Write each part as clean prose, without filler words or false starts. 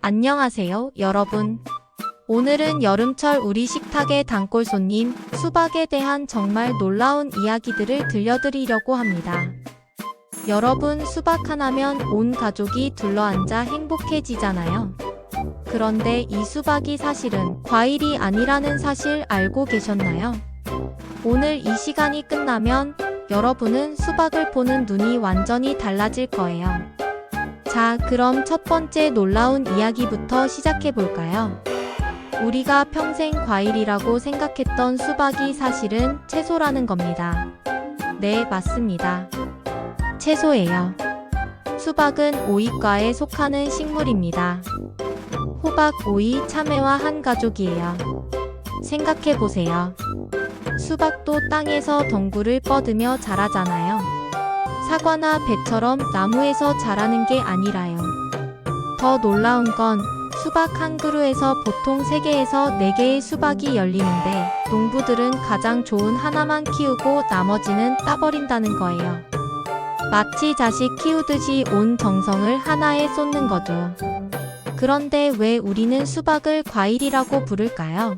안녕하세요, 여러분. 오늘은 여름철 우리 식탁의 단골 손님, 수박에 대한 정말 놀라운 이야기들을 들려드리려고 합니다. 여러분, 수박 하나면 온 가족이 둘러앉아 행복해지잖아요. 그런데 이 수박이 사실은 과일이 아니라는 사실 알고 계셨나요? 오늘 이 시간이 끝나면 여러분은 수박을 보는 눈이 완전히 달라질 거예요. 자, 그럼 첫 번째 놀라운 이야기부터 시작해 볼까요? 우리가 평생 과일이라고 생각했던 수박이 사실은 채소라는 겁니다. 네, 맞습니다. 채소예요. 수박은 오이과에 속하는 식물입니다. 호박, 오이, 참외와 한 가족이에요. 생각해 보세요. 수박도 땅에서 덩굴을 뻗으며 자라잖아요. 사과나 배처럼 나무에서 자라는 게 아니라요. 더 놀라운 건 수박 한 그루에서 보통 3개에서 4개의 수박이 열리는데 농부들은 가장 좋은 하나만 키우고 나머지는 따버린다는 거예요. 마치 자식 키우듯이 온 정성을 하나에 쏟는 거죠. 그런데 왜 우리는 수박을 과일이라고 부를까요?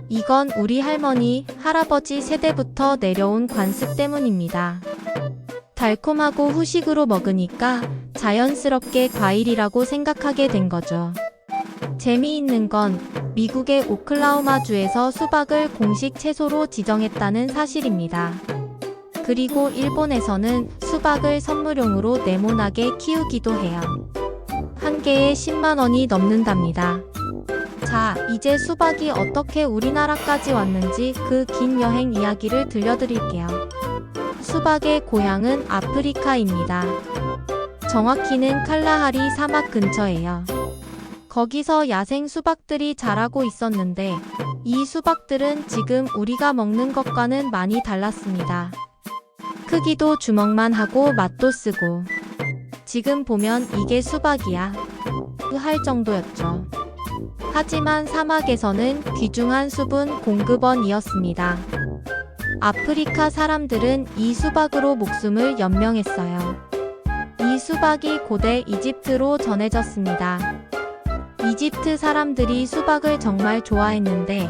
이건 우리 할머니, 할아버지 세대부터 내려온 관습 때문입니다. 달콤하고 후식으로 먹으니까 자연스럽게 과일이라고 생각하게 된 거죠. 재미있는 건 미국의 오클라호마주에서 수박을 공식 채소로 지정했다는 사실입니다. 그리고 일본에서는 수박을 선물용으로 네모나게 키우기도 해요. 한 개에 10만 원이 넘는답니다. 자, 이제 수박이 어떻게 우리나라까지 왔는지 그 긴 여행 이야기를 들려드릴게요. 수박의 고향은 아프리카입니다. 정확히는 칼라하리 사막 근처예요. 거기서 야생 수박들이 자라고 있었는데 이 수박들은 지금 우리가 먹는 것과는 많이 달랐습니다. 크기도 주먹만 하고 맛도 쓰고 지금 보면 이게 수박이야 할 정도였죠. 하지만 사막에서는 귀중한 수분 공급원이었습니다. 아프리카 사람들은 이 수박으로 목숨을 연명했어요. 이 수박이 고대 이집트로 전해졌습니다. 이집트 사람들이 수박을 정말 좋아했는데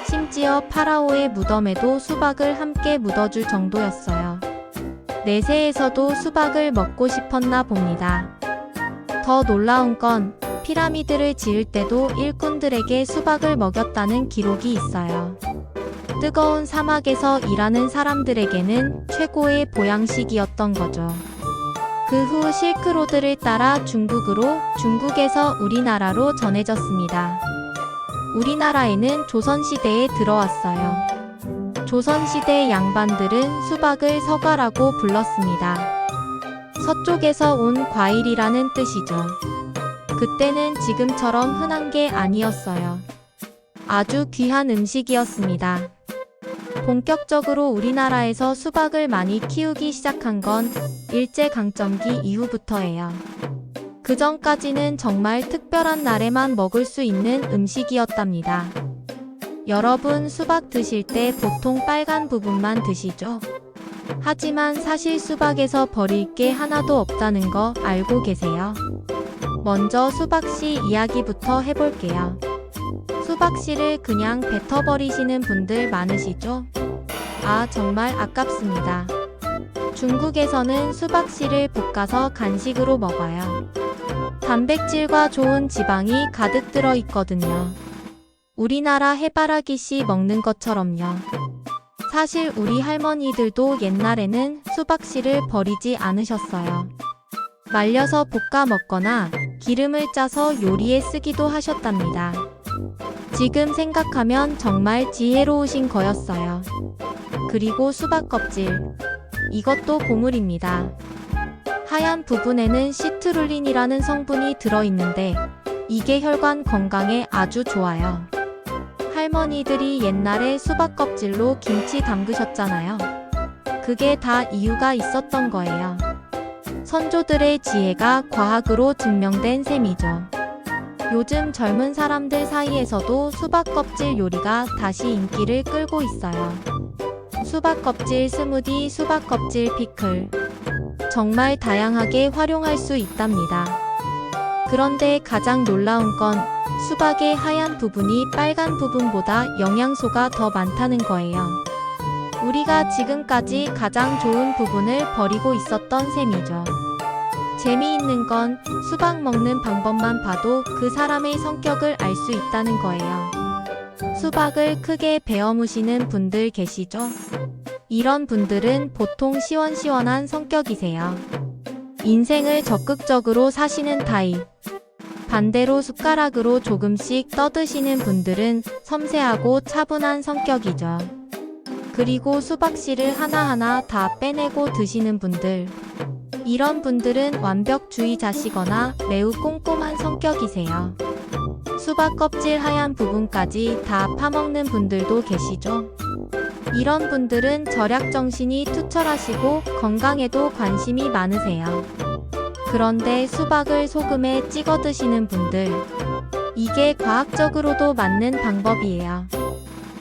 심지어 파라오의 무덤에도 수박을 함께 묻어줄 정도였어요. 내세에서도 수박을 먹고 싶었나 봅니다. 더 놀라운 건 피라미드를 지을 때도 일꾼들에게 수박을 먹였다는 기록이 있어요. 뜨거운 사막에서 일하는 사람들에게는 최고의 보양식이었던 거죠. 그 후 실크로드를 따라 중국으로, 중국에서 우리나라로 전해졌습니다. 우리나라에는 조선시대에 들어왔어요. 조선시대 양반들은 수박을 서과라고 불렀습니다. 서쪽에서 온 과일이라는 뜻이죠. 그때는 지금처럼 흔한 게 아니었어요. 아주 귀한 음식이었습니다. 본격적으로 우리나라에서 수박을 많이 키우기 시작한 건 일제강점기 이후부터예요. 그 전까지는 정말 특별한 날에만 먹을 수 있는 음식이었답니다. 여러분, 수박 드실 때 보통 빨간 부분만 드시죠? 하지만 사실 수박에서 버릴 게 하나도 없다는 거 알고 계세요? 먼저 수박씨 이야기부터 해볼게요. 수박씨를 그냥 뱉어버리시는 분들 많으시죠? 아, 정말 아깝습니다. 중국에서는 수박씨를 볶아서 간식으로 먹어요. 단백질과 좋은 지방이 가득 들어 있거든요. 우리나라 해바라기씨 먹는 것처럼요. 사실 우리 할머니들도 옛날에는 수박씨를 버리지 않으셨어요. 말려서 볶아 먹거나 기름을 짜서 요리에 쓰기도 하셨답니다. 지금 생각하면 정말 지혜로우신 거였어요. 그리고 수박 껍질. 이것도 보물입니다. 하얀 부분에는 시트룰린이라는 성분이 들어있는데 이게 혈관 건강에 아주 좋아요. 할머니들이 옛날에 수박 껍질로 김치 담그셨잖아요. 그게 다 이유가 있었던 거예요. 선조들의 지혜가 과학으로 증명된 셈이죠. 요즘 젊은 사람들 사이에서도 수박 껍질 요리가 다시 인기를 끌고 있어요. 수박 껍질 스무디, 수박 껍질 피클. 정말 다양하게 활용할 수 있답니다. 그런데 가장 놀라운 건 수박의 하얀 부분이 빨간 부분보다 영양소가 더 많다는 거예요. 우리가 지금까지 가장 좋은 부분을 버리고 있었던 셈이죠. 재미있는 건 수박 먹는 방법만 봐도 그 사람의 성격을 알 수 있다는 거예요. 수박을 크게 베어 무시는 분들 계시죠? 이런 분들은 보통 시원시원한 성격이세요. 인생을 적극적으로 사시는 타입. 반대로 숟가락으로 조금씩 떠드시는 분들은 섬세하고 차분한 성격이죠. 그리고 수박씨를 하나하나 다 빼내고 드시는 분들. 이런 분들은 완벽주의자시거나 매우 꼼꼼한 성격이세요. 수박 껍질 하얀 부분까지 다 파먹는 분들도 계시죠? 이런 분들은 절약정신이 투철하시고 건강에도 관심이 많으세요. 그런데 수박을 소금에 찍어 드시는 분들. 이게 과학적으로도 맞는 방법이에요.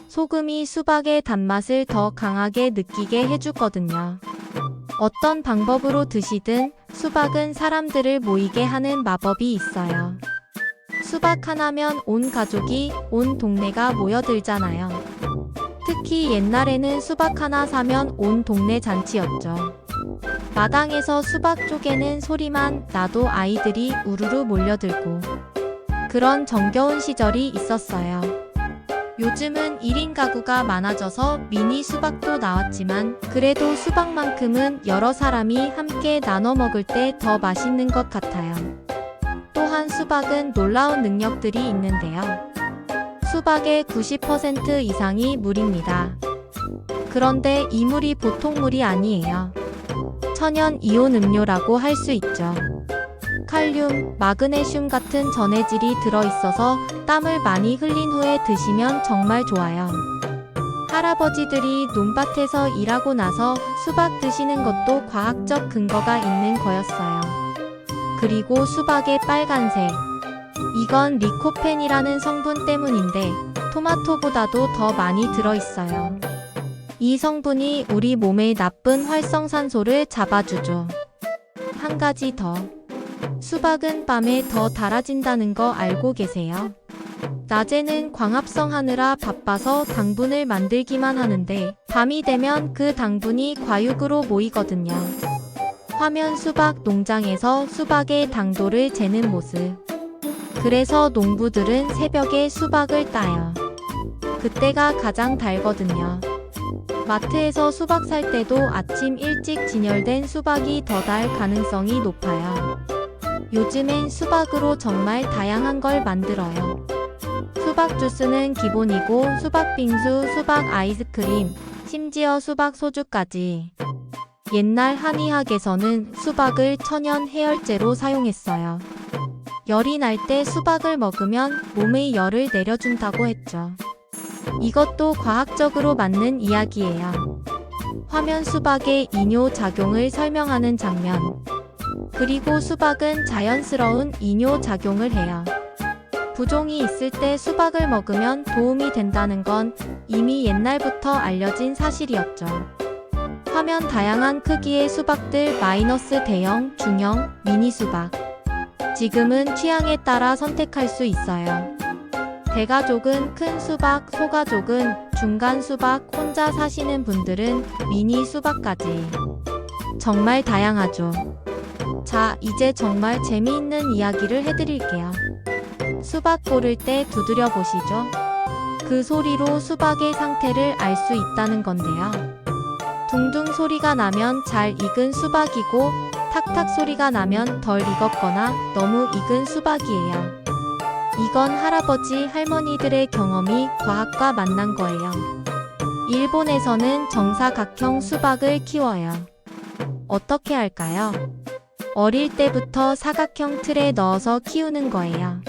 소금이 수박의 단맛을 더 강하게 느끼게 해주거든요. 어떤 방법으로 드시든 수박은 사람들을 모이게 하는 마법이 있어요. 수박 하나면 온 가족이, 온 동네가 모여들잖아요. 특히 옛날에는 수박 하나 사면 온 동네 잔치였죠. 마당에서 수박 쪼개는 소리만 나도 아이들이 우르르 몰려들고 그런 정겨운 시절이 있었어요. 요즘은 1인 가구가 많아져서 미니 수박도 나왔지만 그래도 수박만큼은 여러 사람이 함께 나눠 먹을 때 더 맛있는 것 같아요. 또한 수박은 놀라운 능력들이 있는데요. 수박의 90% 이상이 물입니다. 그런데 이 물이 보통 물이 아니에요. 천연 이온 음료라고 할 수 있죠. 칼륨, 마그네슘 같은 전해질이 들어있어서 땀을 많이 흘린 후에 드시면 정말 좋아요. 할아버지들이 논밭에서 일하고 나서 수박 드시는 것도 과학적 근거가 있는 거였어요. 그리고 수박의 빨간색. 이건 리코펜이라는 성분 때문인데 토마토보다도 더 많이 들어있어요. 이 성분이 우리 몸의 나쁜 활성산소를 잡아주죠. 한 가지 더. 수박은 밤에 더 달아진다는 거 알고 계세요? 낮에는 광합성 하느라 바빠서 당분을 만들기만 하는데 밤이 되면 그 당분이 과육으로 모이거든요. 화면 수박 농장에서 수박의 당도를 재는 모습. 그래서 농부들은 새벽에 수박을 따요. 그때가 가장 달거든요. 마트에서 수박 살 때도 아침 일찍 진열된 수박이 더 달 가능성이 높아요. 요즘엔 수박으로 정말 다양한 걸 만들어요. 수박 주스는 기본이고 수박 빙수, 수박 아이스크림, 심지어 수박 소주까지. 옛날 한의학에서는 수박을 천연 해열제로 사용했어요. 열이 날 때 수박을 먹으면 몸의 열을 내려준다고 했죠. 이것도 과학적으로 맞는 이야기예요. 화면 수박의 이뇨작용을 설명하는 장면. 그리고 수박은 자연스러운 이뇨작용을 해요. 부종이 있을 때 수박을 먹으면 도움이 된다는 건 이미 옛날부터 알려진 사실이었죠. 화면 다양한 크기의 수박들 마이너스 대형, 중형, 미니 수박. 지금은 취향에 따라 선택할 수 있어요. 대가족은 큰 수박, 소가족은 중간 수박, 혼자 사시는 분들은 미니 수박까지. 정말 다양하죠. 자, 이제 정말 재미있는 이야기를 해드릴게요. 수박 고를 때 두드려 보시죠. 그 소리로 수박의 상태를 알 수 있다는 건데요. 둥둥 소리가 나면 잘 익은 수박이고 탁탁 소리가 나면 덜 익었거나 너무 익은 수박이에요. 이건 할아버지, 할머니들의 경험이 과학과 만난 거예요. 일본에서는 정사각형 수박을 키워요. 어떻게 할까요? 어릴 때부터 사각형 틀에 넣어서 키우는 거예요.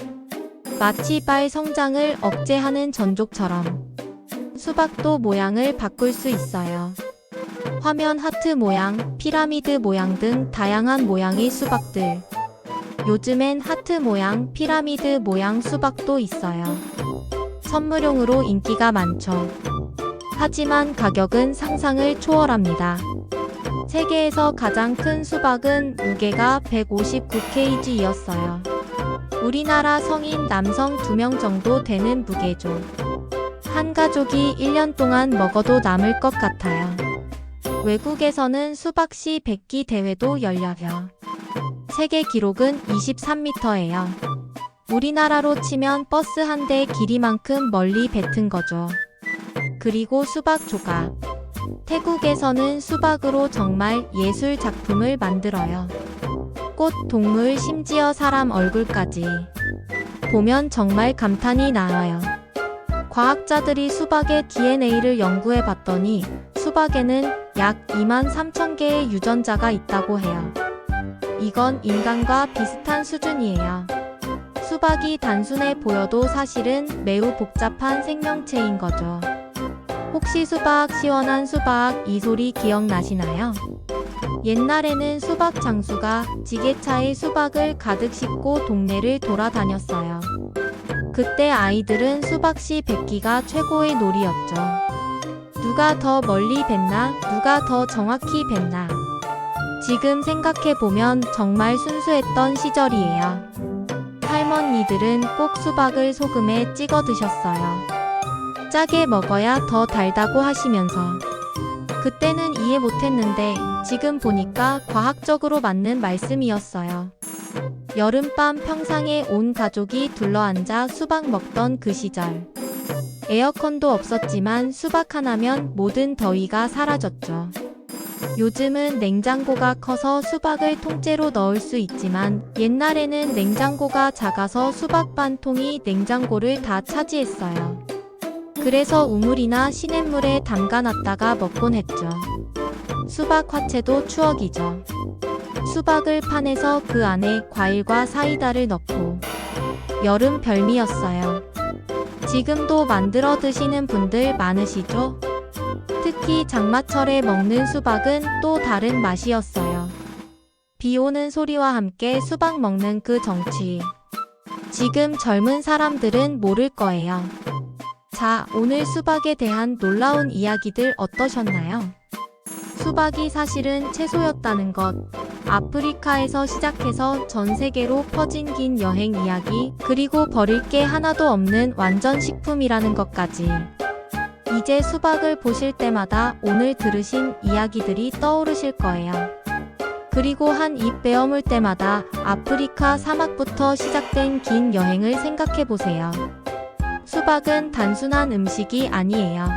마치 발 성장을 억제하는 전족처럼. 수박도 모양을 바꿀 수 있어요. 화면 하트 모양, 피라미드 모양 등 다양한 모양의 수박들. 요즘엔 하트 모양, 피라미드 모양 수박도 있어요. 선물용으로 인기가 많죠. 하지만 가격은 상상을 초월합니다. 세계에서 가장 큰 수박은 무게가 159kg이었어요. 우리나라 성인 남성 2명 정도 되는 무게죠. 한 가족이 1년 동안 먹어도 남을 것 같아요. 외국에서는 수박씨 뱉기 대회도 열려요. 세계 기록은 23m예요. 우리나라로 치면 버스 한 대 길이만큼 멀리 뱉은 거죠. 그리고 수박 조각. 태국에서는 수박으로 정말 예술 작품을 만들어요. 꽃, 동물, 심지어 사람 얼굴까지. 보면 정말 감탄이 나와요. 과학자들이 수박의 DNA를 연구해 봤더니 수박에는 약 23,000개의 유전자가 있다고 해요. 이건 인간과 비슷한 수준이에요. 수박이 단순해 보여도 사실은 매우 복잡한 생명체인 거죠. 혹시 수박, 시원한 수박 이 소리 기억나시나요? 옛날에는 수박 장수가 지게차에 수박을 가득 싣고 동네를 돌아다녔어요. 그때 아이들은 수박씨 뱉기가 최고의 놀이였죠. 누가 더 멀리 뱉나, 누가 더 정확히 뱉나. 지금 생각해보면 정말 순수했던 시절이에요. 할머니들은 꼭 수박을 소금에 찍어 드셨어요. 짜게 먹어야 더 달다고 하시면서. 그때는 이해 못했는데 지금 보니까 과학적으로 맞는 말씀이었어요. 여름밤 평상에 온 가족이 둘러앉아 수박 먹던 그 시절. 에어컨도 없었지만 수박 하나면 모든 더위가 사라졌죠. 요즘은 냉장고가 커서 수박을 통째로 넣을 수 있지만 옛날에는 냉장고가 작아서 수박 반 통이 냉장고를 다 차지했어요. 그래서 우물이나 시냇물에 담가놨다가 먹곤 했죠. 수박 화채도 추억이죠. 수박을 파내서 그 안에 과일과 사이다를 넣고. 여름 별미였어요. 지금도 만들어 드시는 분들 많으시죠? 특히 장마철에 먹는 수박은 또 다른 맛이었어요. 비 오는 소리와 함께 수박 먹는 그 정취. 지금 젊은 사람들은 모를 거예요. 자, 오늘 수박에 대한 놀라운 이야기들 어떠셨나요? 수박이 사실은 채소였다는 것, 아프리카에서 시작해서 전 세계로 퍼진 긴 여행 이야기, 그리고 버릴 게 하나도 없는 완전 식품이라는 것까지. 이제 수박을 보실 때마다 오늘 들으신 이야기들이 떠오르실 거예요. 그리고 한 입 베어물 때마다 아프리카 사막부터 시작된 긴 여행을 생각해보세요. 수박은 단순한 음식이 아니에요.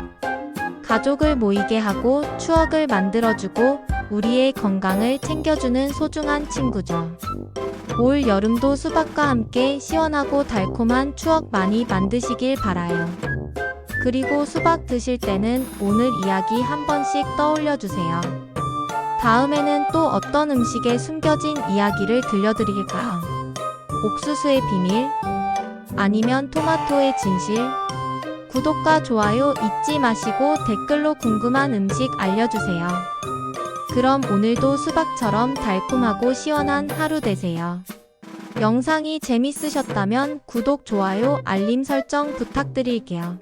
가족을 모이게 하고 추억을 만들어주고 우리의 건강을 챙겨주는 소중한 친구죠. 올 여름도 수박과 함께 시원하고 달콤한 추억 많이 만드시길 바라요. 그리고 수박 드실 때는 오늘 이야기 한 번씩 떠올려주세요. 다음에는 또 어떤 음식에 숨겨진 이야기를 들려드릴까요? 옥수수의 비밀? 아니면 토마토의 진실? 구독과 좋아요 잊지 마시고 댓글로 궁금한 음식 알려주세요. 그럼 오늘도 수박처럼 달콤하고 시원한 하루 되세요. 영상이 재밌으셨다면 구독, 좋아요, 알림 설정 부탁드릴게요.